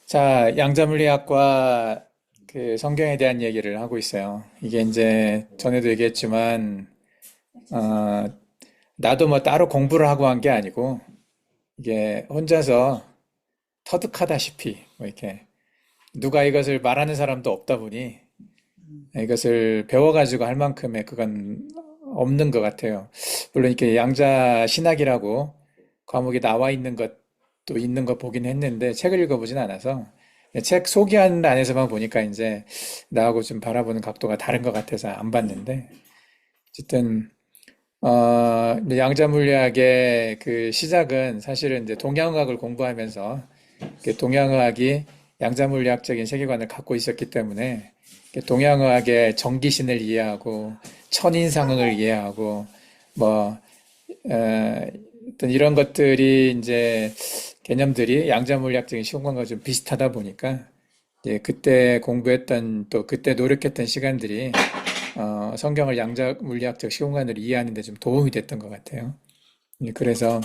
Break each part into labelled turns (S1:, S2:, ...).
S1: 자, 양자물리학과 그 성경에 대한 얘기를 하고 있어요. 이게 이제 전에도 얘기했지만, 어, 나도 뭐 따로 공부를 하고 한 게 아니고, 이게 혼자서 터득하다시피, 뭐 이렇게, 누가 이것을 말하는 사람도 없다 보니, 이것을 배워가지고 할 만큼의 그건 없는 것 같아요. 물론 이렇게 양자 신학이라고 과목이 나와 있는 것도 있는 거 보긴 했는데, 책을 읽어보진 않아서, 책 소개하는 안에서만 보니까 이제 나하고 좀 바라보는 각도가 다른 것 같아서 안 봤는데, 어쨌든, 양자물리학의 그 시작은 사실은 이제 동양의학을 공부하면서 동양의학이 양자물리학적인 세계관을 갖고 있었기 때문에 동양의학의 정기신을 이해하고 천인상응을 이해하고 뭐 어떤 이런 것들이 이제 개념들이 양자물리학적인 시공간과 좀 비슷하다 보니까 이제 그때 공부했던 또 그때 노력했던 시간들이 성경을 양자물리학적 시공간으로 이해하는 데 좀 도움이 됐던 것 같아요. 그래서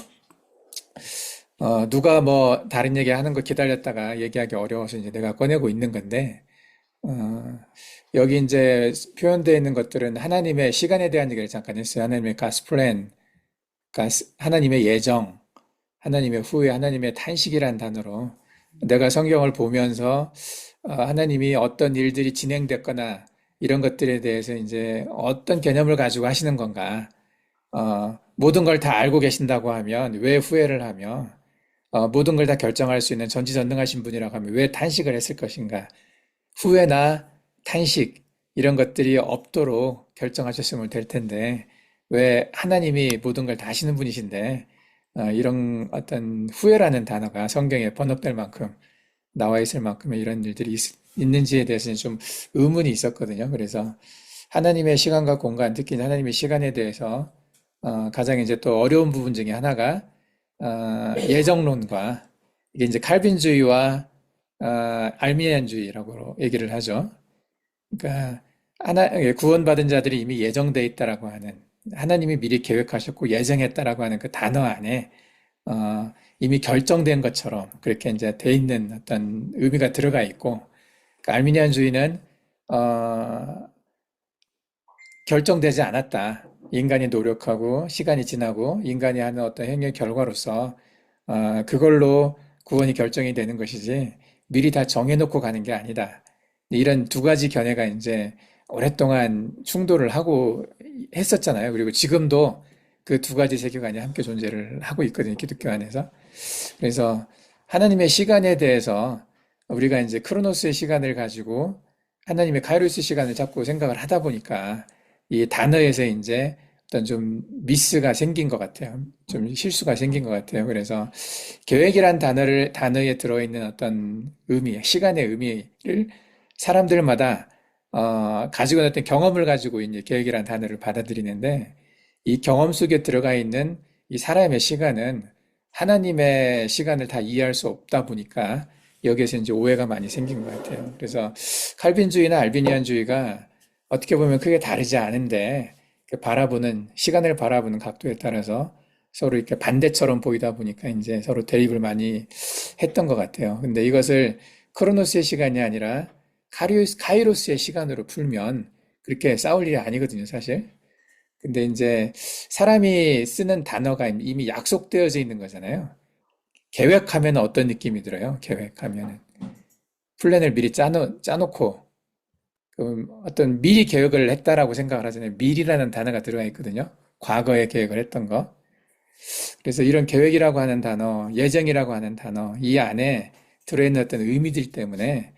S1: 누가 뭐 다른 얘기 하는 거 기다렸다가 얘기하기 어려워서 이제 내가 꺼내고 있는 건데 어, 여기 이제 표현되어 있는 것들은 하나님의 시간에 대한 얘기를 잠깐 했어요. 하나님의 가스 플랜, 하나님의 예정, 하나님의 후회, 하나님의 탄식이란 단어로 내가 성경을 보면서 하나님이 어떤 일들이 진행됐거나 이런 것들에 대해서 이제 어떤 개념을 가지고 하시는 건가? 모든 걸 다 알고 계신다고 하면 왜 후회를 하며 모든 걸 다 결정할 수 있는 전지전능하신 분이라고 하면 왜 탄식을 했을 것인가? 후회나 탄식 이런 것들이 없도록 결정하셨으면 될 텐데 왜 하나님이 모든 걸 다 아시는 분이신데 이런 어떤 후회라는 단어가 성경에 번역될 만큼 나와 있을 만큼의 이런 일들이 있는지에 대해서는 좀 의문이 있었거든요. 그래서 하나님의 시간과 공간, 특히 하나님의 시간에 대해서 가장 이제 또 어려운 부분 중에 하나가 예정론과 이게 이제 칼빈주의와 알미니안주의라고 얘기를 하죠. 그러니까 구원받은 자들이 이미 예정돼 있다라고 하는 하나님이 미리 계획하셨고 예정했다라고 하는 그 단어 안에 이미 결정된 것처럼 그렇게 이제 돼 있는 어떤 의미가 들어가 있고 그 알미니안주의는 어, 결정되지 않았다. 인간이 노력하고 시간이 지나고 인간이 하는 어떤 행위의 결과로서 그걸로 구원이 결정이 되는 것이지 미리 다 정해놓고 가는 게 아니다. 이런 두 가지 견해가 이제 오랫동안 충돌을 하고 했었잖아요. 그리고 지금도 그 두 가지 세계관이 함께 존재를 하고 있거든요. 기독교 안에서. 그래서 하나님의 시간에 대해서 우리가 이제 크로노스의 시간을 가지고 하나님의 카이로스 시간을 잡고 생각을 하다 보니까 이 단어에서 이제 어떤 좀 미스가 생긴 것 같아요. 좀 실수가 생긴 것 같아요. 그래서 계획이란 단어에 들어있는 어떤 의미, 시간의 의미를 사람들마다 가지고 있는 어떤 경험을 가지고 이제 계획이란 단어를 받아들이는데 이 경험 속에 들어가 있는 이 사람의 시간은 하나님의 시간을 다 이해할 수 없다 보니까 여기에서 이제 오해가 많이 생긴 것 같아요. 그래서 칼빈주의나 알비니안주의가 어떻게 보면 크게 다르지 않은데 그 시간을 바라보는 각도에 따라서 서로 이렇게 반대처럼 보이다 보니까 이제 서로 대립을 많이 했던 것 같아요. 근데 이것을 크로노스의 시간이 아니라 카이로스의 시간으로 풀면 그렇게 싸울 일이 아니거든요, 사실. 근데 이제 사람이 쓰는 단어가 이미 약속되어져 있는 거잖아요. 계획하면 어떤 느낌이 들어요? 계획하면은. 플랜을 미리 짜놓고, 그럼 어떤 미리 계획을 했다라고 생각을 하잖아요. 미리라는 단어가 들어가 있거든요. 과거에 계획을 했던 거. 그래서 이런 계획이라고 하는 단어, 예정이라고 하는 단어, 이 안에 들어있는 어떤 의미들 때문에,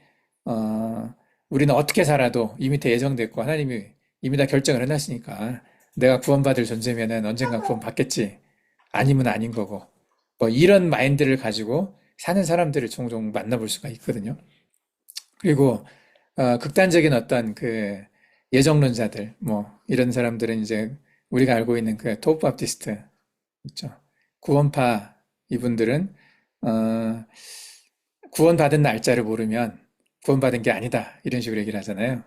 S1: 어, 우리는 어떻게 살아도 이미 다 예정됐고, 하나님이 이미 다 결정을 해놨으니까, 내가 구원받을 존재면은 언젠가 구원받겠지. 아니면 아닌 거고. 뭐 이런 마인드를 가지고 사는 사람들을 종종 만나볼 수가 있거든요. 그리고 극단적인 어떤 그 예정론자들, 뭐 이런 사람들은 이제 우리가 알고 있는 그 토브 바프티스트 있죠. 구원파 이분들은 어, 구원받은 날짜를 모르면 구원받은 게 아니다 이런 식으로 얘기를 하잖아요.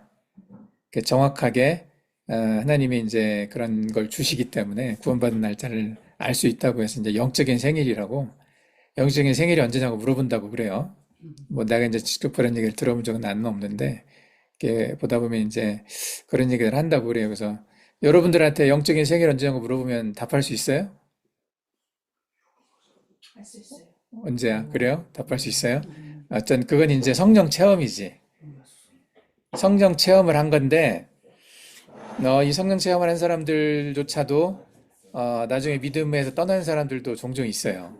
S1: 정확하게 하나님이 이제 그런 걸 주시기 때문에 구원받은 날짜를 알 수 있다고 해서 이제 영적인 생일이라고 영적인 생일이 언제냐고 물어본다고 그래요. 뭐 내가 이제 직접 그런 얘기를 들어본 적은 나는 없는데 이렇게 보다 보면 이제 그런 얘기를 한다고 그래요. 그래서 여러분들한테 영적인 생일 언제냐고 물어보면 답할 수 있어요?
S2: 할 수 있어요.
S1: 언제야? 그래요? 답할 수 있어요? 어떤 그건 이제 성령 체험이지. 성령 체험을 한 건데 이 성령 체험을 한 사람들조차도 나중에 믿음에서 떠나는 사람들도 종종 있어요.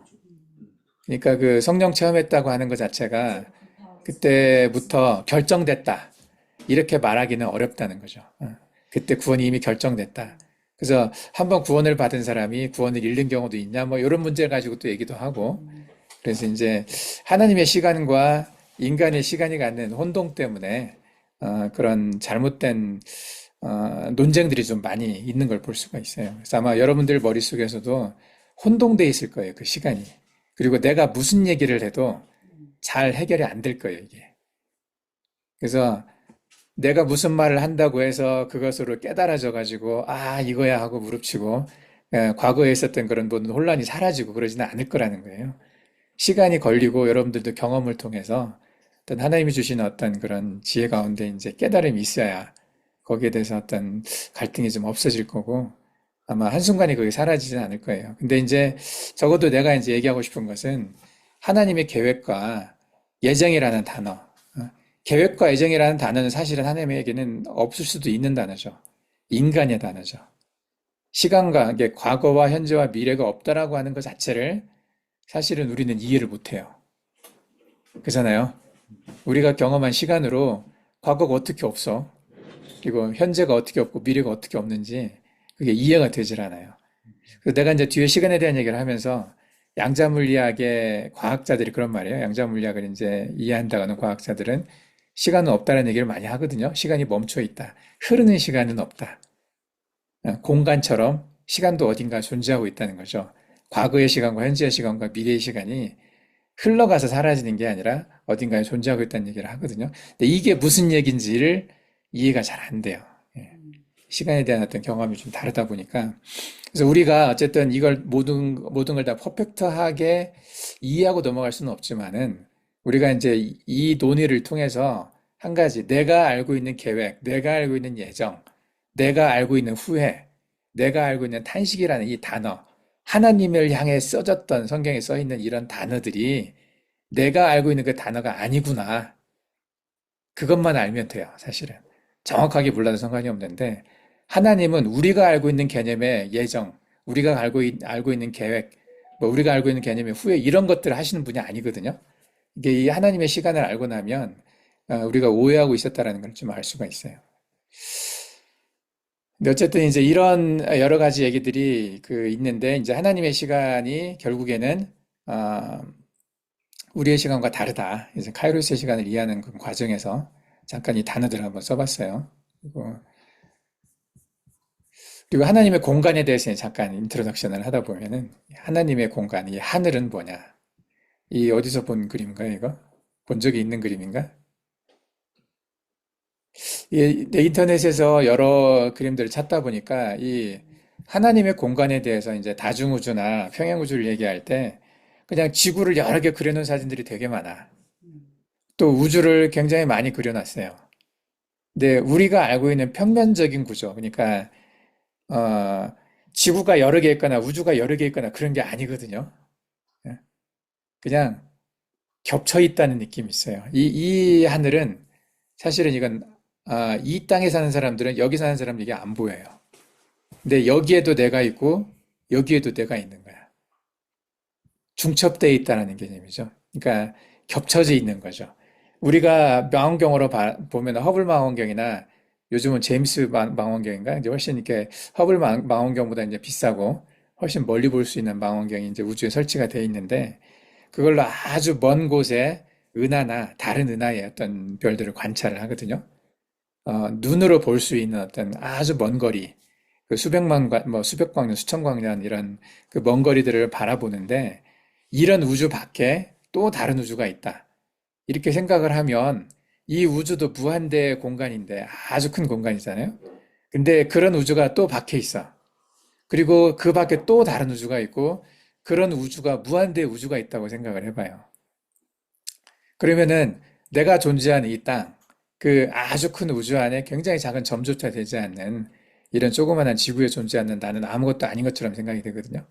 S1: 그러니까 그 성령 체험했다고 하는 것 자체가 그때부터 결정됐다. 이렇게 말하기는 어렵다는 거죠. 그때 구원이 이미 결정됐다. 그래서 한번 구원을 받은 사람이 구원을 잃는 경우도 있냐, 뭐 이런 문제를 가지고 또 얘기도 하고. 그래서 이제 하나님의 시간과 인간의 시간이 갖는 혼동 때문에 그런 잘못된 논쟁들이 좀 많이 있는 걸 볼 수가 있어요. 그래서 아마 여러분들 머릿속에서도 혼동돼 있을 거예요, 그 시간이. 그리고 내가 무슨 얘기를 해도 잘 해결이 안 될 거예요, 이게. 그래서 내가 무슨 말을 한다고 해서 그것으로 깨달아져 가지고 이거야 하고 무릎치고 과거에 있었던 그런 모든 혼란이 사라지고 그러지는 않을 거라는 거예요. 시간이 걸리고 여러분들도 경험을 통해서 어떤 하나님이 주신 어떤 그런 지혜 가운데 이제 깨달음이 있어야 거기에 대해서 어떤 갈등이 좀 없어질 거고 아마 한순간에 그게 사라지진 않을 거예요. 근데 이제 적어도 내가 이제 얘기하고 싶은 것은 하나님의 계획과 예정이라는 단어. 계획과 예정이라는 단어는 사실은 하나님에게는 없을 수도 있는 단어죠. 인간의 단어죠. 시간과 이게 과거와 현재와 미래가 없다라고 하는 것 자체를 사실은 우리는 이해를 못해요. 그렇잖아요. 우리가 경험한 시간으로 과거가 어떻게 없어? 그리고 현재가 어떻게 없고 미래가 어떻게 없는지 그게 이해가 되질 않아요. 그래서 내가 이제 뒤에 시간에 대한 얘기를 하면서 양자물리학의 과학자들이 그런 말이에요. 양자물리학을 이제 이해한다는 과학자들은 시간은 없다는 얘기를 많이 하거든요. 시간이 멈춰 있다. 흐르는 시간은 없다. 공간처럼 시간도 어딘가 존재하고 있다는 거죠. 과거의 시간과 현재의 시간과 미래의 시간이 흘러가서 사라지는 게 아니라 어딘가에 존재하고 있다는 얘기를 하거든요. 근데 이게 무슨 얘기인지를 이해가 잘 안 돼요. 예. 시간에 대한 어떤 경험이 좀 다르다 보니까. 그래서 우리가 어쨌든 이걸 모든 걸 다 퍼펙트하게 이해하고 넘어갈 수는 없지만은 우리가 이제 이 논의를 통해서 한 가지 내가 알고 있는 계획, 내가 알고 있는 예정, 내가 알고 있는 후회, 내가 알고 있는 탄식이라는 이 단어, 하나님을 향해 써졌던 성경에 써 있는 이런 단어들이 내가 알고 있는 그 단어가 아니구나. 그것만 알면 돼요, 사실은. 정확하게 몰라도 상관이 없는데, 하나님은 우리가 알고 있는 개념의 예정, 우리가 알고 있는 계획, 뭐 우리가 알고 있는 개념의 후회, 이런 것들을 하시는 분이 아니거든요. 이게 이 하나님의 시간을 알고 나면, 우리가 오해하고 있었다라는 걸 좀 알 수가 있어요. 근데 어쨌든 이제 이런 여러 가지 얘기들이 있는데, 이제 하나님의 시간이 결국에는, 아, 우리의 시간과 다르다. 이제 카이로스의 시간을 이해하는 그 과정에서 잠깐 이 단어들을 한번 써봤어요. 그리고 하나님의 공간에 대해서 잠깐 인트로덕션을 하다 보면은 하나님의 공간, 이 하늘은 뭐냐? 이 어디서 본 그림인가요, 이거? 본 적이 있는 그림인가? 내 인터넷에서 여러 그림들을 찾다 보니까 이 하나님의 공간에 대해서 이제 다중우주나 평행우주를 얘기할 때 그냥 지구를 여러 개 그려놓은 사진들이 되게 많아. 또 우주를 굉장히 많이 그려놨어요. 근데 우리가 알고 있는 평면적인 구조, 그러니까 어, 지구가 여러 개 있거나 우주가 여러 개 있거나 그런 게 아니거든요. 예. 그냥 겹쳐 있다는 느낌이 있어요. 이 하늘은 사실은 이건 이 땅에 사는 사람들은 여기 사는 사람들에게 안 보여요. 근데 여기에도 내가 있고 여기에도 내가 있는 거야. 중첩되어 있다는 개념이죠. 그러니까 겹쳐져 있는 거죠. 우리가 망원경으로 보면 허블 망원경이나 요즘은 제임스 망원경인가 이제 훨씬 이렇게 허블 망원경보다 이제 비싸고 훨씬 멀리 볼 수 있는 망원경이 이제 우주에 설치가 되어 있는데 그걸로 아주 먼 곳에 은하나 다른 은하의 어떤 별들을 관찰을 하거든요. 눈으로 볼 수 있는 어떤 아주 먼 거리, 그 뭐 수백 광년, 수천 광년 이런 그 먼 거리들을 바라보는데 이런 우주 밖에 또 다른 우주가 있다. 이렇게 생각을 하면 이 우주도 무한대의 공간인데 아주 큰 공간이잖아요. 근데 그런 우주가 또 밖에 있어. 그리고 그 밖에 또 다른 우주가 있고 그런 우주가 무한대의 우주가 있다고 생각을 해봐요. 그러면은 내가 존재하는 이 땅, 그 아주 큰 우주 안에 굉장히 작은 점조차 되지 않는 이런 조그마한 지구에 존재하는 나는 아무것도 아닌 것처럼 생각이 되거든요.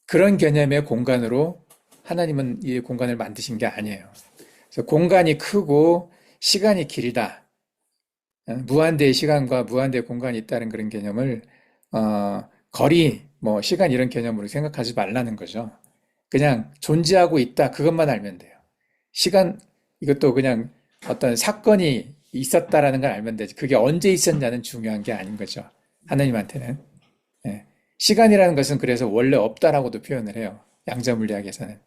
S1: 그런 개념의 공간으로 하나님은 이 공간을 만드신 게 아니에요. 그래서 공간이 크고 시간이 길다. 무한대의 시간과 무한대의 공간이 있다는 그런 개념을 거리, 뭐 시간 이런 개념으로 생각하지 말라는 거죠. 그냥 존재하고 있다. 그것만 알면 돼요. 시간, 이것도 그냥 어떤 사건이 있었다라는 걸 알면 되지. 그게 언제 있었냐는 중요한 게 아닌 거죠. 하나님한테는. 예. 시간이라는 것은 그래서 원래 없다라고도 표현을 해요. 양자물리학에서는.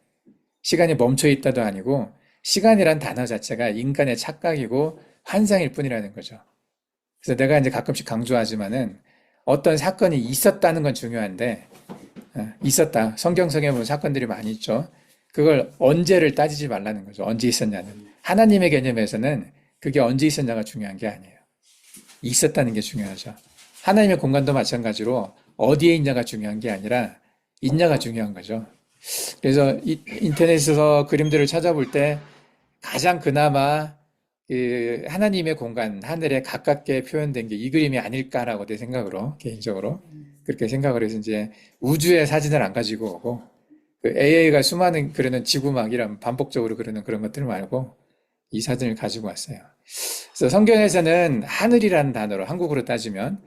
S1: 시간이 멈춰 있다도 아니고, 시간이란 단어 자체가 인간의 착각이고 환상일 뿐이라는 거죠. 그래서 내가 이제 가끔씩 강조하지만은 어떤 사건이 있었다는 건 중요한데, 있었다. 성경성에 보면 사건들이 많이 있죠. 그걸 언제를 따지지 말라는 거죠. 언제 있었냐는. 하나님의 개념에서는 그게 언제 있었냐가 중요한 게 아니에요. 있었다는 게 중요하죠. 하나님의 공간도 마찬가지로 어디에 있냐가 중요한 게 아니라 있냐가 중요한 거죠. 그래서 인터넷에서 그림들을 찾아볼 때 가장 그나마 그 하나님의 공간, 하늘에 가깝게 표현된 게 이 그림이 아닐까라고 내 생각으로, 개인적으로 그렇게 생각을 해서 이제 우주의 사진을 안 가지고 오고 그 AI가 수많은 그러는 지구막이란 반복적으로 그러는 그런 것들 말고 이 사진을 가지고 왔어요. 그래서 성경에서는 하늘이라는 단어로 한국어로 따지면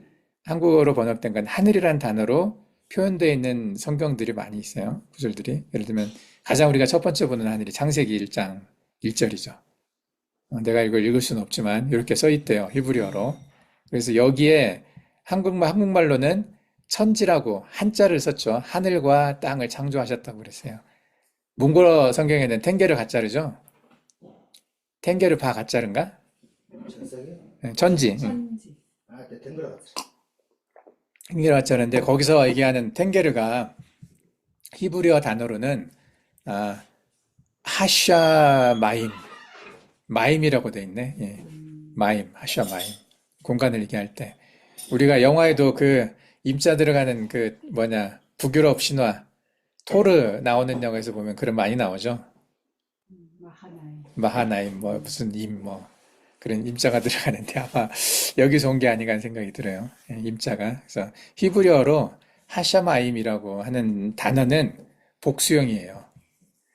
S1: 한국어로 번역된 건 하늘이라는 단어로 표현되어 있는 성경들이 많이 있어요. 구절들이. 예를 들면 가장 우리가 첫 번째 보는 하늘이 창세기 1장 1절이죠. 내가 이걸 읽을 수는 없지만 이렇게 써 있대요. 히브리어로. 그래서 여기에 한국말로는 천지라고 한자를 썼죠. 하늘과 땅을 창조하셨다고 그랬어요. 몽골어 성경에는 텐게르 가짜르죠? 텐게르 바 가짜른가?
S2: 천석이?
S1: 네, 천지.
S3: 천지.
S2: 아, 네, 된 거라 같아.
S1: 텐게르 가짜르인데 거기서 얘기하는 텐게르가 히브리어 단어로는 아, 하샤 마임, 마임이라고 돼 있네. 예. 마임, 하샤 마임. 공간을 얘기할 때. 우리가 영화에도 그 임자 들어가는 그 뭐냐 북유럽 신화 토르 나오는 영화에서 보면 그런 많이 나오죠.
S3: 마하나이.
S1: 마하나임 뭐 무슨 임 뭐 그런 임자가 들어가는데 아마 여기서 온 게 아닌가 하는 생각이 들어요. 예, 임자가. 그래서 히브리어로 하샤마임이라고 하는 단어는 복수형이에요.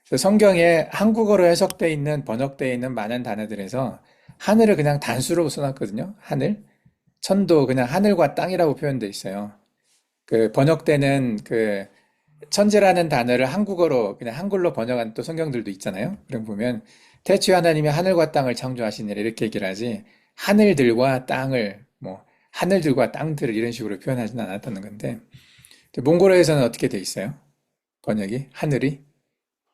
S1: 그래서 성경에 한국어로 해석되어 있는 번역되어 있는 많은 단어들에서 하늘을 그냥 단수로 써놨거든요. 하늘. 천도 그냥 하늘과 땅이라고 표현되어 있어요. 그 번역되는 그 천재라는 단어를 한국어로 그냥 한글로 번역한 또 성경들도 있잖아요. 그럼 보면 태초에 하나님이 하늘과 땅을 창조하시니라 이렇게 얘기를 하지 하늘들과 땅을 뭐 하늘들과 땅들을 이런 식으로 표현하지는 않았다는 건데 몽골어에서는 어떻게 돼 있어요? 번역이 하늘이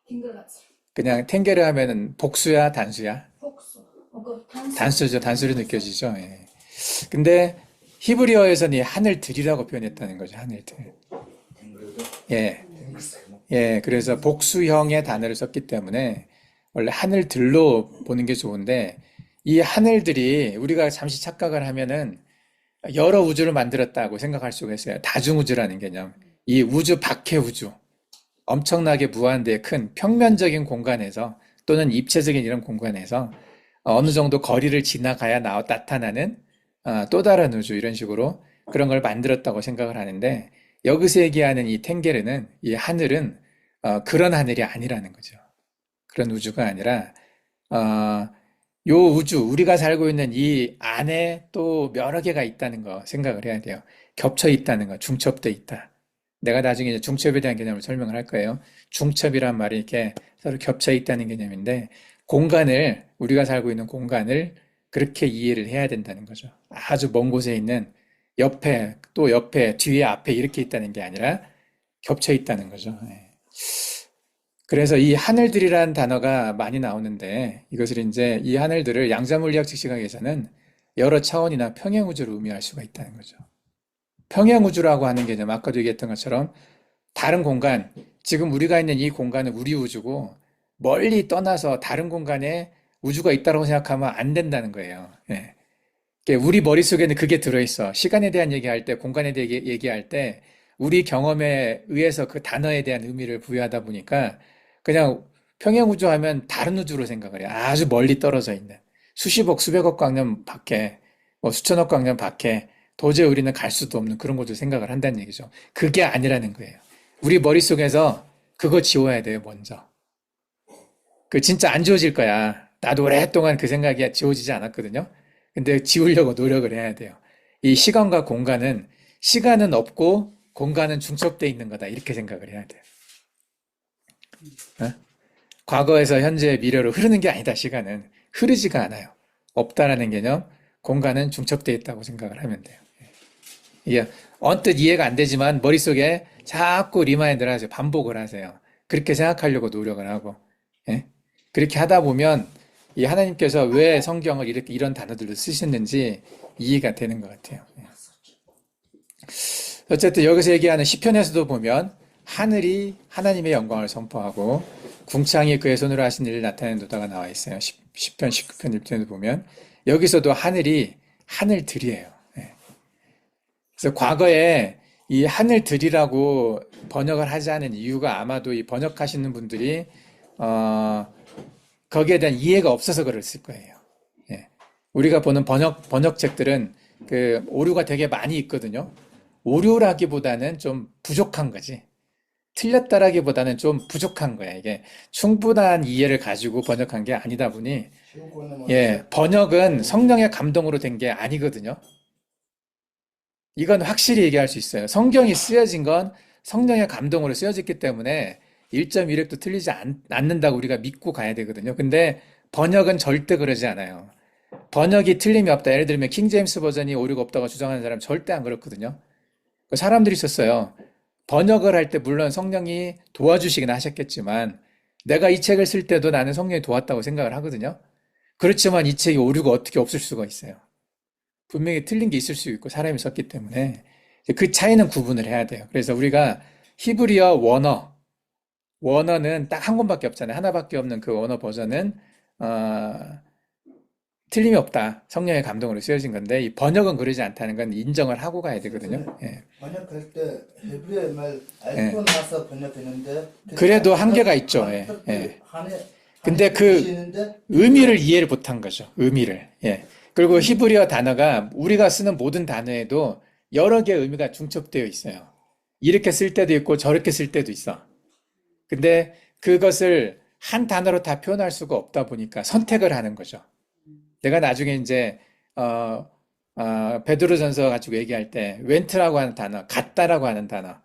S3: 딩글같이.
S1: 그냥 탱게르 하면은 복수야 단수야?
S3: 복수. 그 단수.
S1: 단수죠. 단수로 느껴지죠. 예. 근데 히브리어에서는 이 하늘들이라고 표현했다는 거죠. 하늘들.
S2: 된 거도
S1: 예.
S2: 됐어요. 뭐.
S1: 예, 그래서 복수형의 단어를 썼기 때문에 원래 하늘들로 보는 게 좋은데 이 하늘들이 우리가 잠시 착각을 하면은 여러 우주를 만들었다고 생각할 수가 있어요. 다중우주라는 개념. 이 우주 밖의 우주. 엄청나게 무한대 큰 평면적인 공간에서 또는 입체적인 이런 공간에서 어느 정도 거리를 지나가야 나타나는 또 다른 우주 이런 식으로 그런 걸 만들었다고 생각을 하는데 여기서 얘기하는 이 탱게르는 이 하늘은 그런 하늘이 아니라는 거죠. 그런 우주가 아니라 요 우주 우리가 살고 있는 이 안에 또 여러 개가 있다는 거 생각을 해야 돼요. 겹쳐 있다는 거, 중첩돼 있다. 내가 나중에 이제 중첩에 대한 개념을 설명을 할 거예요. 중첩이란 말이 이렇게 서로 겹쳐 있다는 개념인데 공간을 우리가 살고 있는 공간을 그렇게 이해를 해야 된다는 거죠. 아주 먼 곳에 있는 옆에 또 옆에 뒤에 앞에 이렇게 있다는 게 아니라 겹쳐 있다는 거죠. 예. 그래서 이 하늘들이라는 단어가 많이 나오는데 이것을 이제 이 하늘들을 양자물리학적 시각에서는 여러 차원이나 평행우주를 의미할 수가 있다는 거죠. 평행우주라고 하는 개념, 아까도 얘기했던 것처럼 다른 공간, 지금 우리가 있는 이 공간은 우리 우주고 멀리 떠나서 다른 공간에 우주가 있다고 생각하면 안 된다는 거예요. 예. 우리 머릿속에는 그게 들어있어. 시간에 대한 얘기할 때, 공간에 대해 얘기할 때, 우리 경험에 의해서 그 단어에 대한 의미를 부여하다 보니까 그냥 평행우주 하면 다른 우주로 생각을 해. 아주 멀리 떨어져 있는. 수십억, 수백억 광년 밖에, 뭐 수천억 광년 밖에 도저히 우리는 갈 수도 없는 그런 것도 생각을 한다는 얘기죠. 그게 아니라는 거예요. 우리 머릿속에서 그거 지워야 돼요, 먼저. 그 진짜 안 지워질 거야. 나도 오랫동안 그 생각이 지워지지 않았거든요. 근데 지우려고 노력을 해야 돼요. 이 시간과 공간은 시간은 없고 공간은 중첩돼 있는 거다. 이렇게 생각을 해야 돼요. 어? 과거에서 현재, 미래로 흐르는 게 아니다. 시간은 흐르지가 않아요. 없다라는 개념, 공간은 중첩돼 있다고 생각을 하면 돼요. 이게 언뜻 이해가 안 되지만 머릿속에 자꾸 리마인드를 하세요. 반복을 하세요. 그렇게 생각하려고 노력을 하고, 예? 그렇게 하다 보면 이 하나님께서 왜 성경을 이렇게 이런 단어들로 쓰셨는지 이해가 되는 것 같아요. 예. 어쨌든 여기서 얘기하는 시편에서도 보면 하늘이 하나님의 영광을 선포하고 궁창이 그의 손으로 하신 일을 나타내는 도다가 나와 있어요. 시편 19편 1편에도 보면 여기서도 하늘이 하늘들이에요. 예. 그래서 과거에 이 하늘들이라고 번역을 하지 않은 이유가 아마도 이 번역하시는 분들이 거기에 대한 이해가 없어서 그랬을 거예요. 예. 우리가 보는 번역책들은 그 오류가 되게 많이 있거든요. 오류라기보다는 좀 부족한 거지. 틀렸다라기보다는 좀 부족한 거야. 이게 충분한 이해를 가지고 번역한 게 아니다 보니, 예, 번역은 성령의 감동으로 된 게 아니거든요. 이건 확실히 얘기할 수 있어요. 성경이 쓰여진 건 성령의 감동으로 쓰여졌기 때문에 1.1획도 틀리지 않는다고 우리가 믿고 가야 되거든요. 근데 번역은 절대 그러지 않아요. 번역이 틀림이 없다. 예를 들면 킹제임스 버전이 오류가 없다고 주장하는 사람 절대 안 그렇거든요. 사람들이 있었어요. 번역을 할 때 물론 성령이 도와주시긴 하셨겠지만 내가 이 책을 쓸 때도 나는 성령이 도왔다고 생각을 하거든요. 그렇지만 이 책이 오류가 어떻게 없을 수가 있어요. 분명히 틀린 게 있을 수 있고 사람이 썼기 때문에 그 차이는 구분을 해야 돼요. 그래서 우리가 히브리어 원어는 딱 한 권밖에 없잖아요. 하나밖에 없는 그 원어 버전은 틀림이 없다. 성령의 감동으로 쓰여진 건데 이 번역은 그러지 않다는 건 인정을 하고 가야 되거든요. 예.
S2: 번역할 때 헤브리어 말
S1: 예.
S2: 알고 나서 번역했는데
S1: 그래도 한계가 있죠. 예. 예. 근데 그 의미를 이해를 못한 거죠. 의미를. 예. 그리고 히브리어 단어가 우리가 쓰는 모든 단어에도 여러 개의 의미가 중첩되어 있어요. 이렇게 쓸 때도 있고 저렇게 쓸 때도 있어. 근데 그것을 한 단어로 다 표현할 수가 없다 보니까 선택을 하는 거죠. 내가 나중에 이제 베드로전서 가지고 얘기할 때 웬트라고 하는 단어, 같다라고 하는 단어.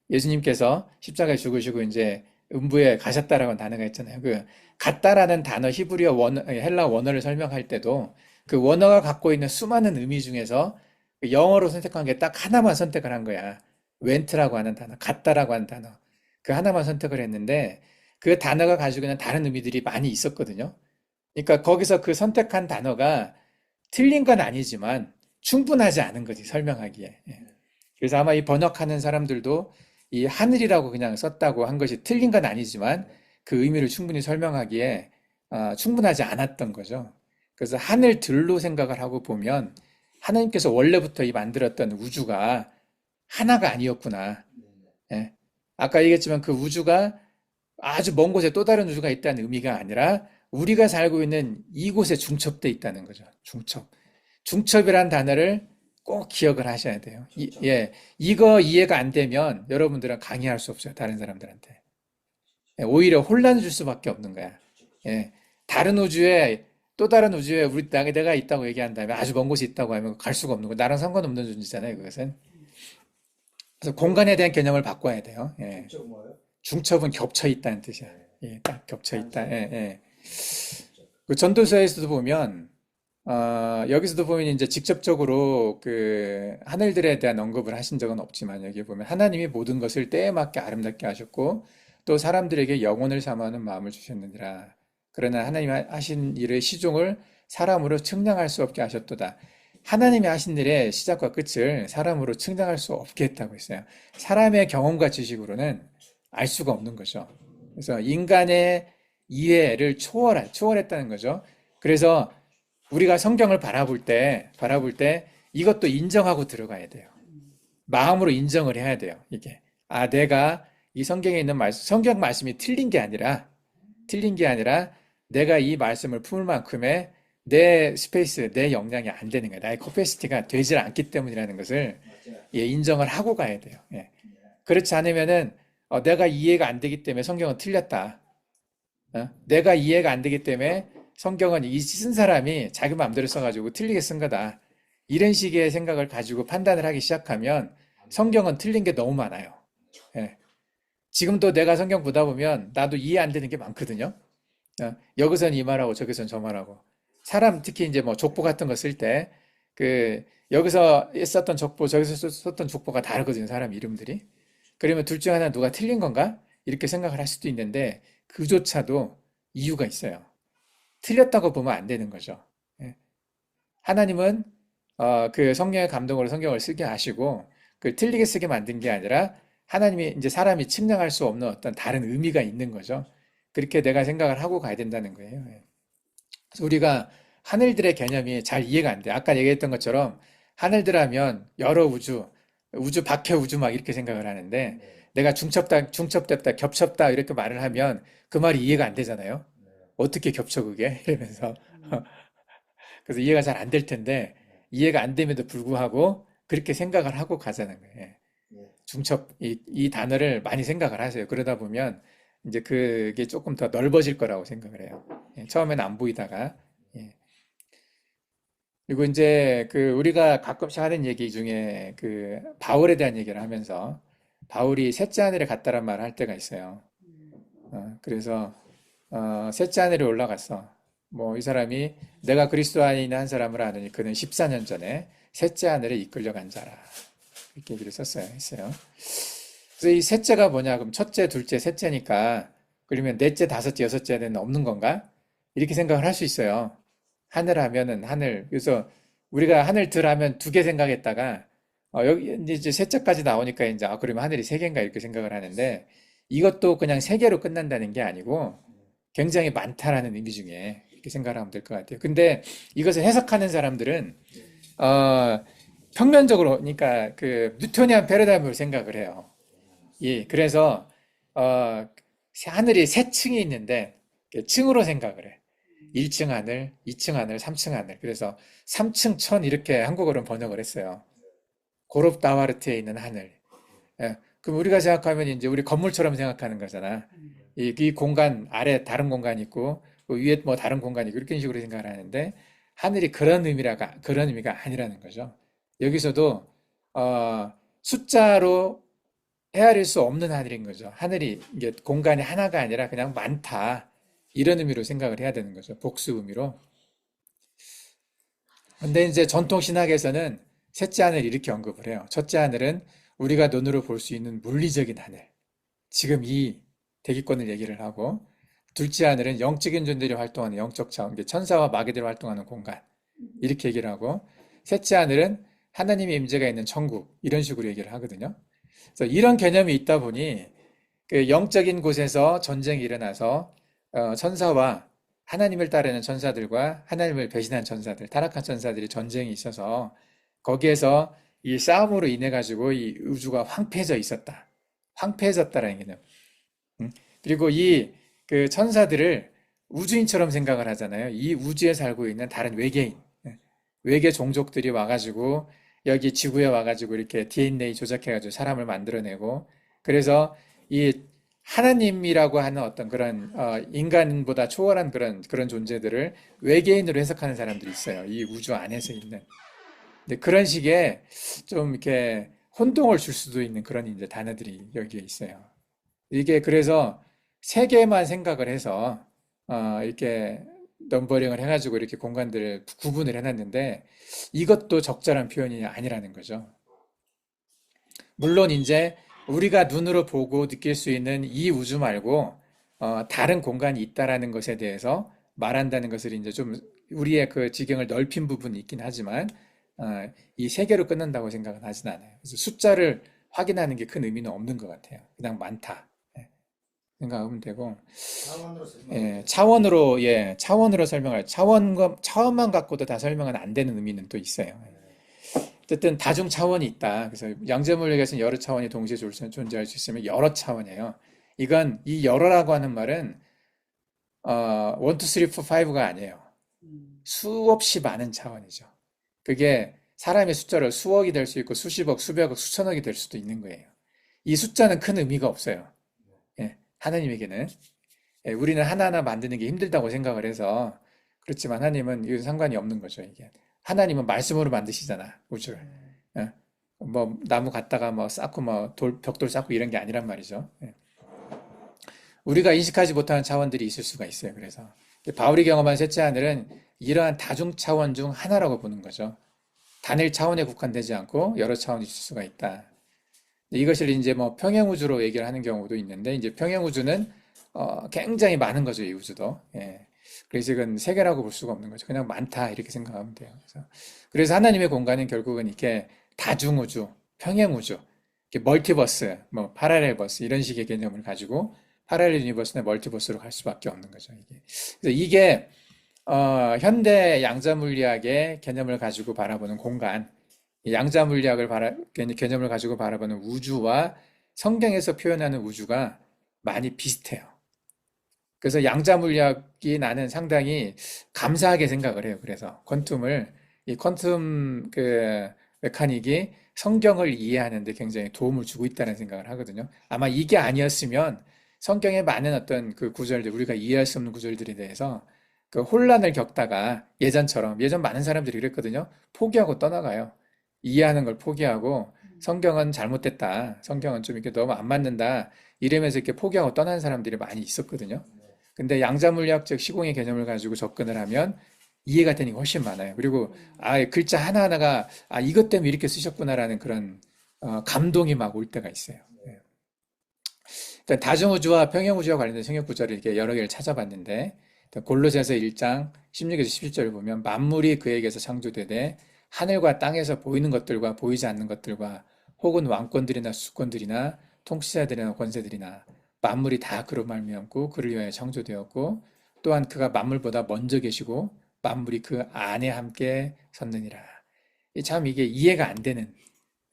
S1: 예수님께서 십자가에 죽으시고 이제 음부에 가셨다라고 하는 단어가 있잖아요. 그 같다라는 단어 히브리어 헬라 원어를 설명할 때도 그 원어가 갖고 있는 수많은 의미 중에서 영어로 선택한 게 딱 하나만 선택을 한 거야. 웬트라고 하는 단어, 같다라고 하는 단어. 그 하나만 선택을 했는데 그 단어가 가지고 있는 다른 의미들이 많이 있었거든요. 그러니까 거기서 그 선택한 단어가 틀린 건 아니지만 충분하지 않은 거지, 설명하기에. 예. 그래서 아마 이 번역하는 사람들도 이 하늘이라고 그냥 썼다고 한 것이 틀린 건 아니지만 그 의미를 충분히 설명하기에 충분하지 않았던 거죠. 그래서 하늘들로 생각을 하고 보면 하나님께서 원래부터 이 만들었던 우주가 하나가 아니었구나. 예. 아까 얘기했지만 그 우주가 아주 먼 곳에 또 다른 우주가 있다는 의미가 아니라 우리가 살고 있는 이곳에 중첩돼 있다는 거죠. 중첩. 중첩이란 단어를 꼭 기억을 하셔야 돼요. 예. 이거 이해가 안 되면 여러분들은 강의할 수 없어요. 다른 사람들한테. 예, 오히려 혼란을 줄 수밖에 없는 거야. 예. 다른 우주에 또 다른 우주에 내가 있다고 얘기한다면 아주 먼 곳에 있다고 하면 갈 수가 없는 거. 나랑 상관없는 존재잖아요. 그것은. 그래서 공간에 대한 개념을 바꿔야 돼요. 예. 중첩은 겹쳐 있다는 뜻이야. 예, 딱 겹쳐 있다. 예, 예. 그 전도서에서도 보면 여기서도 보면 이제 직접적으로 그 하늘들에 대한 언급을 하신 적은 없지만 여기 보면 하나님이 모든 것을 때에 맞게 아름답게 하셨고 또 사람들에게 영혼을 삼아하는 마음을 주셨느니라. 그러나 하나님이 하신 일의 시종을 사람으로 측량할 수 없게 하셨도다. 하나님이 하신 일의 시작과 끝을 사람으로 측량할 수 없게 했다고 했어요. 사람의 경험과 지식으로는 알 수가 없는 거죠. 그래서 인간의 이해를 초월했다는 거죠. 그래서 우리가 성경을 바라볼 때 이것도 인정하고 들어가야 돼요. 마음으로 인정을 해야 돼요. 이게. 아, 내가 이 성경에 있는 성경 말씀이 틀린 게 아니라 내가 이 말씀을 품을 만큼의 내 스페이스, 내 역량이 안 되는 거야. 나의 커패시티가 되질 않기 때문이라는 것을
S2: 맞아요.
S1: 예, 인정을 하고 가야 돼요. 예. 그렇지 않으면은 내가 이해가 안 되기 때문에 성경은 틀렸다. 내가 이해가 안 되기 때문에 성경은 이 쓴 사람이 자기 마음대로 써가지고 틀리게 쓴 거다. 이런 식의 생각을 가지고 판단을 하기 시작하면 성경은 틀린 게 너무 많아요. 예. 지금도 내가 성경 보다 보면 나도 이해 안 되는 게 많거든요. 여기선 이 말하고 저기선 저 말하고. 사람 특히 이제 뭐 족보 같은 거 쓸 때 여기서 썼던 족보 저기서 썼던 족보가 다르거든요. 사람 이름들이. 그러면 둘 중 하나 누가 틀린 건가? 이렇게 생각을 할 수도 있는데 그조차도 이유가 있어요. 틀렸다고 보면 안 되는 거죠. 예. 하나님은 그 성령의 감동으로 성경을 쓰게 하시고 그 틀리게 쓰게 만든 게 아니라 하나님이 이제 사람이 측량할 수 없는 어떤 다른 의미가 있는 거죠. 그렇게 내가 생각을 하고 가야 된다는 거예요. 예. 그래서 우리가 하늘들의 개념이 잘 이해가 안 돼. 아까 얘기했던 것처럼 하늘들 하면 여러 우주, 우주 밖의 우주 막 이렇게 생각을 하는데
S2: 네.
S1: 내가 중첩됐다, 겹쳤다 이렇게 말을 하면 그 말이 이해가 안 되잖아요.
S2: 네.
S1: 어떻게 겹쳐 그게? 이러면서
S3: 음.
S1: 그래서 이해가 잘 안 될 텐데
S2: 네.
S1: 이해가 안 됨에도 불구하고 그렇게 생각을 하고 가자는 거예요. 예.
S2: 예.
S1: 중첩 이 단어를 많이 생각을 하세요. 그러다 보면 이제 그게 조금 더 넓어질 거라고 생각을 해요. 예, 처음에는 안 보이다가 예. 그리고 이제 우리가 가끔씩 하는 얘기 중에 바울에 대한 얘기를 하면서 바울이 셋째 하늘에 갔다란 말을 할 때가 있어요. 그래서 셋째 하늘에 올라갔어. 뭐 이 사람이 내가 그리스도 안에 있는 한 사람을 아느니 그는 14년 전에 셋째 하늘에 이끌려간 자라. 이렇게 얘기를 했어요. 그래서 이 셋째가 뭐냐? 그럼 첫째, 둘째, 셋째니까 그러면 넷째, 다섯째, 여섯째는 없는 건가? 이렇게 생각을 할 수 있어요. 하늘 하면은 하늘. 그래서 우리가 하늘 들 하면 두 개 생각했다가 여기 이제 셋째까지 나오니까 이제 그러면 하늘이 세 개인가 이렇게 생각을 하는데 이것도 그냥 세 개로 끝난다는 게 아니고 굉장히 많다라는 의미 중에 이렇게 생각을 하면 될 것 같아요. 근데 이것을 해석하는 사람들은 어, 평면적으로 그러니까 뉴토니안 패러다임으로 생각을 해요. 예, 그래서 하늘이 세 층이 있는데 층으로 생각을 해. 1층 하늘, 2층 하늘, 3층 하늘. 그래서 3층 천 이렇게 한국어로는 번역을 했어요. 고롭다와르트에 있는 하늘. 예, 그럼 우리가 생각하면 이제 우리 건물처럼 생각하는 거잖아. 이 공간 아래 다른 공간이 있고 그 위에 뭐 다른 공간이 있고 이렇게 식으로 생각을 하는데 하늘이 그런 의미가 아니라는 거죠. 여기서도 숫자로 헤아릴 수 없는 하늘인 거죠. 하늘이 이게 공간이 하나가 아니라 그냥 많다. 이런 의미로 생각을 해야 되는 거죠. 복수 의미로. 근데 이제 전통 신학에서는 셋째 하늘 이렇게 언급을 해요. 첫째 하늘은 우리가 눈으로 볼 수 있는 물리적인 하늘. 지금 이 대기권을 얘기를 하고, 둘째 하늘은 영적인 존재들이 활동하는 영적 차원, 이게 천사와 마귀들이 활동하는 공간. 이렇게 얘기를 하고, 셋째 하늘은 하나님의 임재가 있는 천국. 이런 식으로 얘기를 하거든요. 그래서 이런 개념이 있다 보니, 그 영적인 곳에서 전쟁이 일어나서 천사와 하나님을 따르는 천사들과 하나님을 배신한 천사들, 타락한 천사들이 전쟁이 있어서 거기에서 이 싸움으로 인해 가지고 이 우주가 황폐해져 있었다. 황폐해졌다라는 개념. 그리고 그 천사들을 우주인처럼 생각을 하잖아요. 이 우주에 살고 있는 다른 외계인, 외계 종족들이 와가지고 여기 지구에 와가지고 이렇게 DNA 조작해가지고 사람을 만들어내고 그래서 이 하나님이라고 하는 어떤 그런 인간보다 초월한 그런 존재들을 외계인으로 해석하는 사람들이 있어요. 이 우주 안에서 있는. 근데 그런 식의 좀 이렇게 혼동을 줄 수도 있는 그런 이제 단어들이 여기에 있어요. 이게 그래서 세 개만 생각을 해서 이렇게 넘버링을 해가지고 이렇게 공간들을 구분을 해놨는데 이것도 적절한 표현이 아니라는 거죠. 물론 이제 우리가 눈으로 보고 느낄 수 있는 이 우주 말고 다른 공간이 있다라는 것에 대해서 말한다는 것을 이제 좀 우리의 그 지경을 넓힌 부분이 있긴 하지만 이 세 개로 끝난다고 생각은 하진 않아요. 그래서 숫자를 확인하는 게 큰 의미는 없는 것 같아요. 그냥 많다. 예. 생각하면 되고,
S2: 차원으로 설명해.
S1: 차원으로 설명할, 차원만 갖고도 다 설명은 안 되는 의미는 또 있어요. 어쨌든 다중 차원이 있다. 그래서 양자물리학에서는 여러 차원이 동시에 존재할 수 있으면 여러 차원이에요. 이건 이 여러라고 하는 말은 1, 2, 3, 4, 5가 아니에요. 수없이 많은 차원이죠. 그게 사람의 숫자로 수억이 될 수 있고 수십억, 수백억, 수천억이 될 수도 있는 거예요. 이 숫자는 큰 의미가 없어요. 예, 하나님에게는. 예, 우리는 하나하나 만드는 게 힘들다고 생각을 해서 그렇지만 하나님은 이건 상관이 없는 거죠, 이게. 하나님은 말씀으로 만드시잖아, 우주를. 예, 뭐 나무 갖다가 뭐 쌓고 뭐 벽돌 쌓고 이런 게 아니란 말이죠. 예. 우리가 인식하지 못하는 차원들이 있을 수가 있어요. 그래서 바울이 경험한 셋째 하늘은 이러한 다중 차원 중 하나라고 보는 거죠. 단일 차원에 국한되지 않고 여러 차원이 있을 수가 있다. 이것을 이제 뭐 평행우주로 얘기를 하는 경우도 있는데 이제 평행우주는 굉장히 많은 거죠, 이 우주도. 예. 그래서 이건 세계라고 볼 수가 없는 거죠. 그냥 많다 이렇게 생각하면 돼요. 그래서 하나님의 공간은 결국은 이렇게 다중우주, 평행우주, 이렇게 멀티버스, 뭐 파라렐버스 이런 식의 개념을 가지고 파랄렐 유니버스나 멀티버스로 갈 수밖에 없는 거죠, 이게. 그래서 이게 현대 양자물리학의 개념을 가지고 바라보는 공간, 이 양자물리학을 개념을 가지고 바라보는 우주와 성경에서 표현하는 우주가 많이 비슷해요. 그래서 양자물리학이 나는 상당히 감사하게 생각을 해요. 그래서 이 퀀텀 그 메카닉이 성경을 이해하는 데 굉장히 도움을 주고 있다는 생각을 하거든요. 아마 이게 아니었으면 성경의 많은 어떤 그 구절들, 우리가 이해할 수 없는 구절들에 대해서 그 혼란을 겪다가 예전 많은 사람들이 그랬거든요. 포기하고 떠나가요. 이해하는 걸 포기하고 성경은 잘못됐다. 성경은 좀 이렇게 너무 안 맞는다. 이러면서 이렇게 포기하고 떠나는 사람들이 많이 있었거든요. 근데 양자물리학적 시공의 개념을 가지고 접근을 하면 이해가 되는 게 훨씬 많아요. 그리고 글자 하나하나가 이것 때문에 이렇게 쓰셨구나라는 그런 감동이 막 올 때가 있어요. 예. 일단 다중우주와 평행우주와 관련된 성경 구절을 이렇게 여러 개를 찾아봤는데 골로새서 1장 16에서 17절을 보면 만물이 그에게서 창조되되 하늘과 땅에서 보이는 것들과 보이지 않는 것들과 혹은 왕권들이나 수권들이나 통치자들이나 권세들이나 만물이 다 그로 말미암고 그를 위하여 창조되었고 또한 그가 만물보다 먼저 계시고 만물이 그 안에 함께 섰느니라. 참 이게 이해가 안 되는,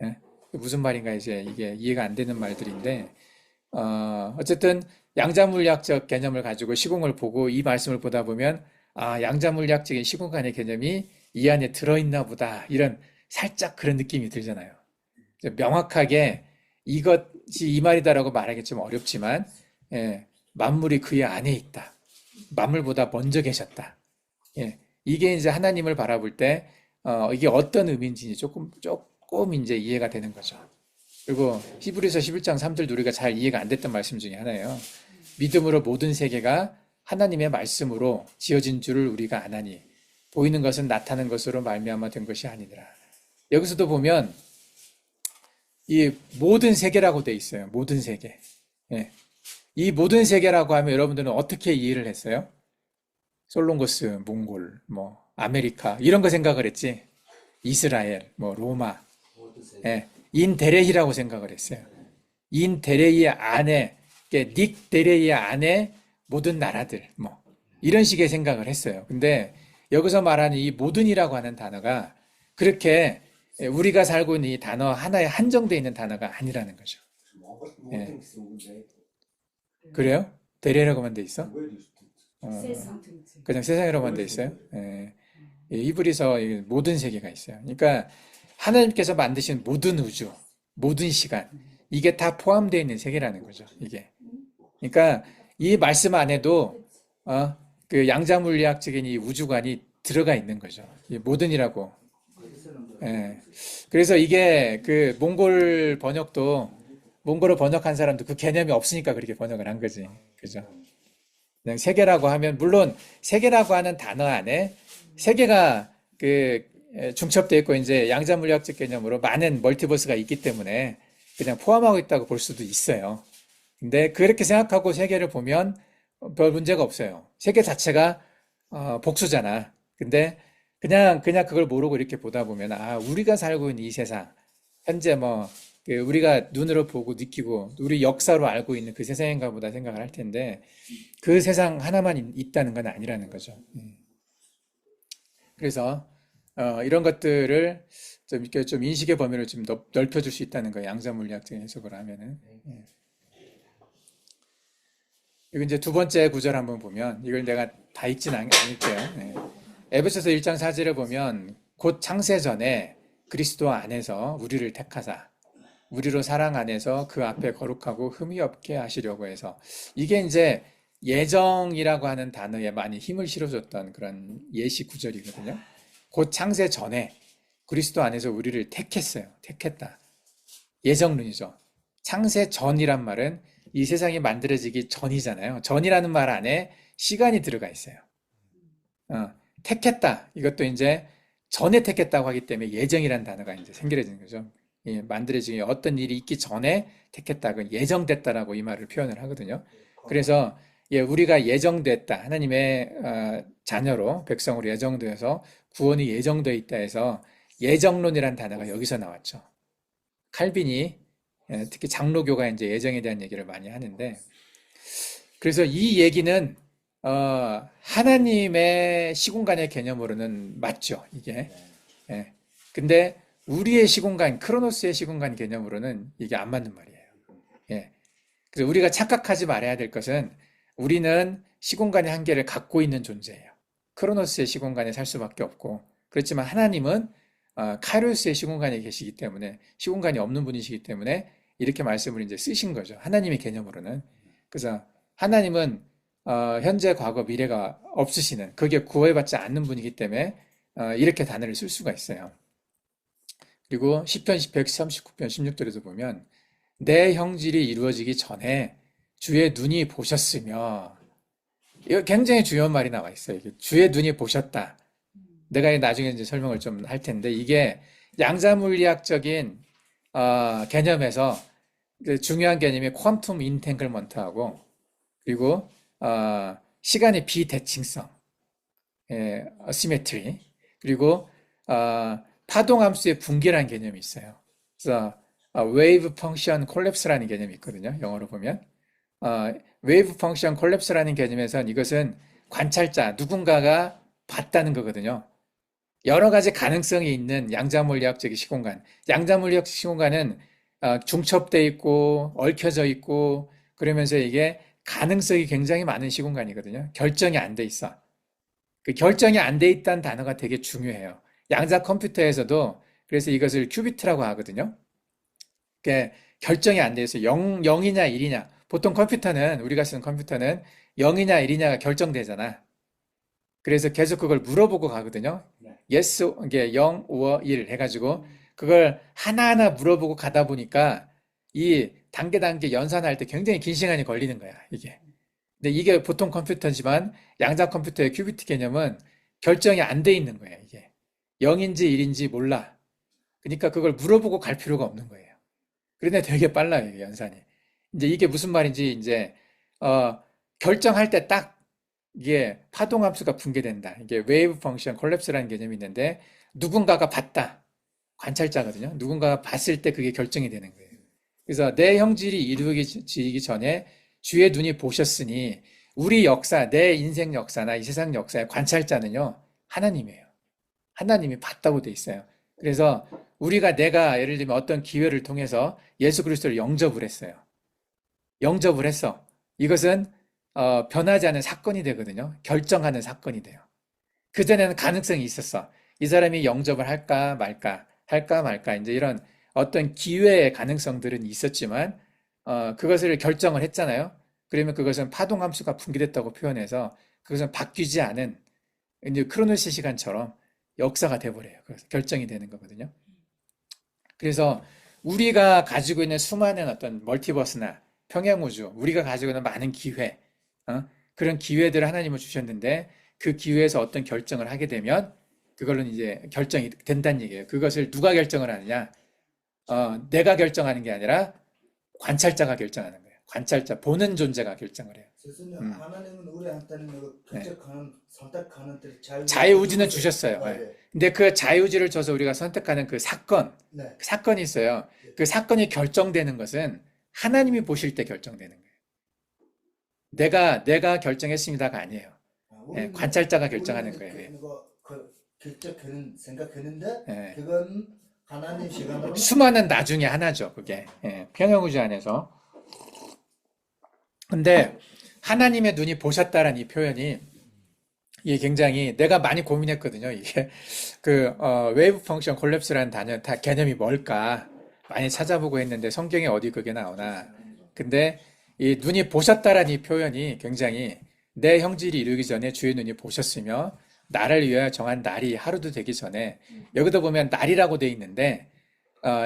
S1: 예? 무슨 말인가 이제 이게 이해가 안 되는 말들인데 어쨌든 양자물리학적 개념을 가지고 시공을 보고 이 말씀을 보다 보면 양자물리학적인 시공간의 개념이 이 안에 들어있나 보다 이런 살짝 그런 느낌이 들잖아요. 명확하게 이것이 이 말이다라고 말하기 좀 어렵지만 예, 만물이 그의 안에 있다. 만물보다 먼저 계셨다. 예, 이게 이제 하나님을 바라볼 때 이게 어떤 의미인지 조금 이제 이해가 되는 거죠. 그리고 히브리서 11장 3절 우리가 잘 이해가 안 됐던 말씀 중에 하나예요. 믿음으로 모든 세계가 하나님의 말씀으로 지어진 줄을 우리가 아나니 보이는 것은 나타난 것으로 말미암아 된 것이 아니니라. 여기서도 보면 이 모든 세계라고 돼 있어요. 모든 세계. 예. 이 모든 세계라고 하면 여러분들은 어떻게 이해를 했어요? 솔롱고스, 몽골, 뭐 아메리카 이런 거 생각을 했지. 이스라엘, 뭐 로마, 예. 인데레이라고 생각을 했어요. 인데레이 안에, 닉데레이 안에 모든 나라들, 뭐 이런 식의 생각을 했어요. 근데 여기서 말하는 이 모든이라고 하는 단어가 그렇게 우리가 살고 있는 이 단어 하나에 한정되어 있는 단어가 아니라는 거죠. 예. 그래요? 데레라고만 돼 있어?
S3: 세상.
S1: 그냥 세상이라고만 돼 있어요? 예. 히브리서 모든 세계가 있어요. 그러니까 하나님께서 만드신 모든 우주, 모든 시간, 이게 다 포함되어 있는 세계라는 거죠. 이게. 그러니까 이 말씀 안에도 그 양자물리학적인 이 우주관이 들어가 있는 거죠. 이 모든이라고. 예. 그래서 이게 그 몽골 번역도 몽골어 번역한 사람도 그 개념이 없으니까 그렇게 번역을 한 거지. 그죠? 그냥 세계라고 하면 물론 세계라고 하는 단어 안에 세계가 그 중첩되어 있고 이제 양자물리학적 개념으로 많은 멀티버스가 있기 때문에 그냥 포함하고 있다고 볼 수도 있어요. 근데 그렇게 생각하고 세계를 보면 별 문제가 없어요. 세계 자체가 복수잖아. 근데 그냥 그걸 모르고 이렇게 보다 보면 우리가 살고 있는 이 세상 현재 뭐 그 우리가 눈으로 보고 느끼고 우리 역사로 알고 있는 그 세상인가 보다 생각을 할 텐데 그 세상 하나만 있다는 건 아니라는 거죠. 그래서 이런 것들을 좀 이렇게 좀 인식의 범위를 좀 넓혀줄 수 있다는 거예요. 양자물리학적인 해석을 하면은. 예. 이거 이제 두 번째 구절 한번 보면 이걸 내가 다 읽진 않을게요. 예. 에베소서 1장 4절을 보면 곧 창세 전에 그리스도 안에서 우리를 택하사 우리로 사랑 안에서 그 앞에 거룩하고 흠이 없게 하시려고 해서 이게 이제 예정이라고 하는 단어에 많이 힘을 실어줬던 그런 예시 구절이거든요. 곧 창세 전에 그리스도 안에서 우리를 택했어요. 택했다. 예정론이죠. 창세 전이란 말은 이 세상이 만들어지기 전이잖아요. 전이라는 말 안에 시간이 들어가 있어요. 택했다. 이것도 이제 전에 택했다고 하기 때문에 예정이라는 단어가 이제 생겨지는 거죠. 예, 만들어지기 어떤 일이 있기 전에 택했다. 그 예정됐다라고 이 말을 표현을 하거든요. 그래서 예, 우리가 예정됐다. 하나님의 자녀로 백성으로 예정되어서 구원이 예정되어 있다 해서 예정론이라는 단어가 여기서 나왔죠. 칼빈이 특히 장로교가 이제 예정에 대한 얘기를 많이 하는데 그래서 이 얘기는 하나님의 시공간의 개념으로는 맞죠, 이게. 예. 근데 우리의 시공간, 크로노스의 시공간 개념으로는 이게 안 맞는 말이에요. 예. 그래서 우리가 착각하지 말아야 될 것은 우리는 시공간의 한계를 갖고 있는 존재예요. 크로노스의 시공간에 살 수밖에 없고 그렇지만 하나님은 카이로스의 시공간에 계시기 때문에 시공간이 없는 분이시기 때문에 이렇게 말씀을 이제 쓰신 거죠. 하나님의 개념으로는. 그래서 하나님은 현재, 과거, 미래가 없으시는 그게 구애받지 않는 분이기 때문에 이렇게 단어를 쓸 수가 있어요. 그리고 시편 139편 16절에도 보면 내 형질이 이루어지기 전에 주의 눈이 보셨으며 이거 굉장히 중요한 말이 나와 있어요. 주의 눈이 보셨다. 내가 나중에 이제 설명을 좀 할 텐데 이게 양자물리학적인 개념에서 중요한 개념이 퀀텀 인탱글먼트하고 그리고 시간의 비대칭성, 어시메트리 그리고 파동함수의 붕괴라는 개념이 있어요. 그래서 웨이브 펑션 콜랩스라는 개념이 있거든요. 영어로 보면 웨이브 펑션 콜랩스라는 개념에선 이것은 관찰자 누군가가 봤다는 거거든요. 여러 가지 가능성이 있는 양자물리학적인 시공간. 양자물리학 시공간은 중첩돼 있고 얽혀져 있고 그러면서 이게 가능성이 굉장히 많은 시공간이거든요. 결정이 안 돼 있어. 그 결정이 안 돼 있다는 단어가 되게 중요해요. 양자 컴퓨터에서도 그래서 이것을 큐비트라고 하거든요. 그게 결정이 안 돼 있어. 0이냐 1이냐. 보통 컴퓨터는 우리가 쓰는 컴퓨터는 0이냐 1이냐가 결정되잖아. 그래서 계속 그걸 물어보고 가거든요. yes, 이게 0, or 1 해가지고 그걸 하나하나 물어보고 가다 보니까 이 단계 연산할 때 굉장히 긴 시간이 걸리는 거야, 이게. 근데 이게 보통 컴퓨터지만 양자 컴퓨터의 큐비트 개념은 결정이 안 돼 있는 거예요, 이게. 0인지 1인지 몰라. 그러니까 그걸 물어보고 갈 필요가 없는 거예요. 그런데 되게 빨라요, 이게 연산이. 이제 이게 무슨 말인지 이제 결정할 때 딱 이게 파동함수가 붕괴된다. 이게 웨이브 펑션 콜랩스라는 개념이 있는데 누군가가 봤다. 관찰자거든요. 누군가가 봤을 때 그게 결정이 되는 거예요. 그래서 내 형질이 이루어지기 전에 주의 눈이 보셨으니 우리 역사, 내 인생 역사나 이 세상 역사의 관찰자는요. 하나님이에요. 하나님이 봤다고 돼 있어요. 그래서 내가 예를 들면 어떤 기회를 통해서 예수 그리스도를 영접을 했어요. 영접을 했어. 이것은 변하지 않은 사건이 되거든요. 결정하는 사건이 돼요. 그전에는 가능성이 있었어. 이 사람이 영접을 할까 말까, 할까 말까, 이제 이런 어떤 기회의 가능성들은 있었지만, 그것을 결정을 했잖아요. 그러면 그것은 파동함수가 붕괴됐다고 표현해서 그것은 바뀌지 않은 이제 크로노스 시간처럼 역사가 돼버려요. 그래서 결정이 되는 거거든요. 그래서 우리가 가지고 있는 수많은 어떤 멀티버스나 평행우주, 우리가 가지고 있는 많은 기회, 그런 기회들을 하나님은 주셨는데 그 기회에서 어떤 결정을 하게 되면 그걸로 이제 결정이 된다는 얘기예요. 그것을 누가 결정을 하느냐? 내가 결정하는 게 아니라 관찰자가 결정하는 거예요. 관찰자, 보는 존재가 결정을 해요.
S2: 스스로
S1: 음.
S2: 하나님은 우리한테는 그 결정하는 선택하는
S1: 자유의지는 주셨어요.
S2: 네.
S1: 예. 근데 그 자유의지를 줘서 우리가 선택하는 그 사건,
S2: 네.
S1: 그 사건이 있어요. 그 사건이 결정되는 것은 하나님이 보실 때 결정되는 거예요. 내가 결정했습니다가 아니에요. 예, 관찰자가 결정하는 거예요. 예.
S2: 결정하는 생각했는데
S1: 예.
S2: 그건 하나님 시간으로
S1: 수많은 나중에 하나죠, 그게. 예, 평형우주 안에서. 근데 하나님의 눈이 보셨다라는 이 표현이 이게 굉장히 내가 많이 고민했거든요. 이게 웨이브 펑션 콜랩스라는 단어 다 개념이 뭘까 많이 찾아보고 했는데 성경에 어디 그게 나오나. 근데 이 눈이 보셨다라는 이 표현이 굉장히 내 형질이 이루기 전에 주의 눈이 보셨으며 나를 위하여 정한 날이 하루도 되기 전에 여기도 보면 날이라고 돼 있는데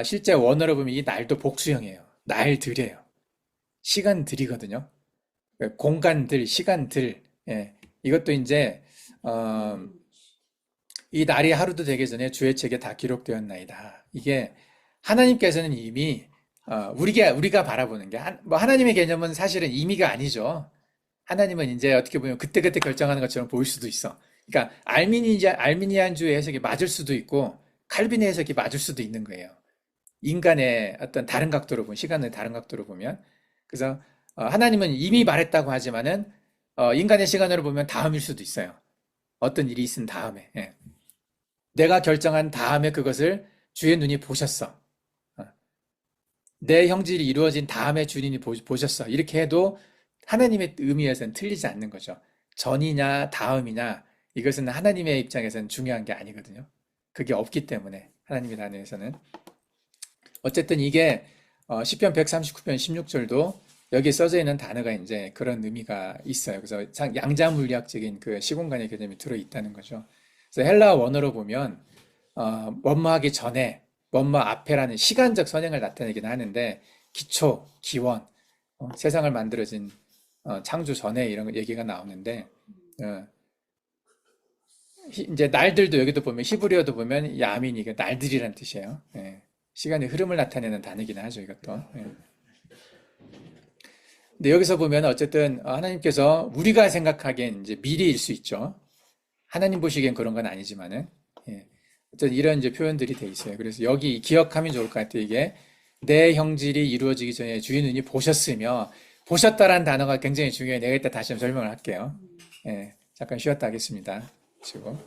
S1: 실제 원어로 보면 이 날도 복수형이에요. 날들이에요. 시간들이거든요. 공간들, 시간들. 예. 이것도 이제 이 날이 하루도 되기 전에 주의 책에 다 기록되었나이다. 이게 하나님께서는 이미 우리가 바라보는 게 뭐 하나님의 개념은 사실은 임의가 아니죠. 하나님은 이제 어떻게 보면 그때그때 결정하는 것처럼 보일 수도 있어. 그러니까 알미니안주의 해석이 맞을 수도 있고 칼빈의 해석이 맞을 수도 있는 거예요. 인간의 어떤 다른 각도로 보면 시간의 다른 각도로 보면 그래서 하나님은 이미 말했다고 하지만은 인간의 시간으로 보면 다음일 수도 있어요. 어떤 일이 있은 다음에. 예. 내가 결정한 다음에 그것을 주의 눈이 보셨어. 내 형질이 이루어진 다음에 주님이 보셨어. 이렇게 해도 하나님의 의미에서는 틀리지 않는 거죠. 전이냐 다음이냐 이것은 하나님의 입장에서는 중요한 게 아니거든요. 그게 없기 때문에 하나님의 단어에서는 어쨌든 이게 시편 139편 16절도 여기 써져 있는 단어가 이제 그런 의미가 있어요. 그래서 양자 물리학적인 그 시공간의 개념이 들어 있다는 거죠. 그래서 헬라어 원어로 보면 뭐뭐하기 전에 뭐뭐 앞에라는 시간적 선행을 나타내기는 하는데 기초, 기원, 세상을 만들어진 창조 전에 이런 얘기가 나오는데 이제 날들도 여기도 보면 히브리어도 보면 야민 이게 날들이란 뜻이에요. 예. 시간의 흐름을 나타내는 단어이긴 하죠, 이것도. 예. 근데 여기서 보면 어쨌든 하나님께서 우리가 생각하기엔 이제 미래일 수 있죠. 하나님 보시기엔 그런 건 아니지만은 예. 어쨌든 이런 이제 표현들이 돼 있어요. 그래서 여기 기억하면 좋을 것 같아요. 이게 내 형질이 이루어지기 전에 주의 눈이 보셨으며 보셨다라는 단어가 굉장히 중요해요. 내가 이따 다시 한번 설명을 할게요. 예. 잠깐 쉬었다 하겠습니다. 그리고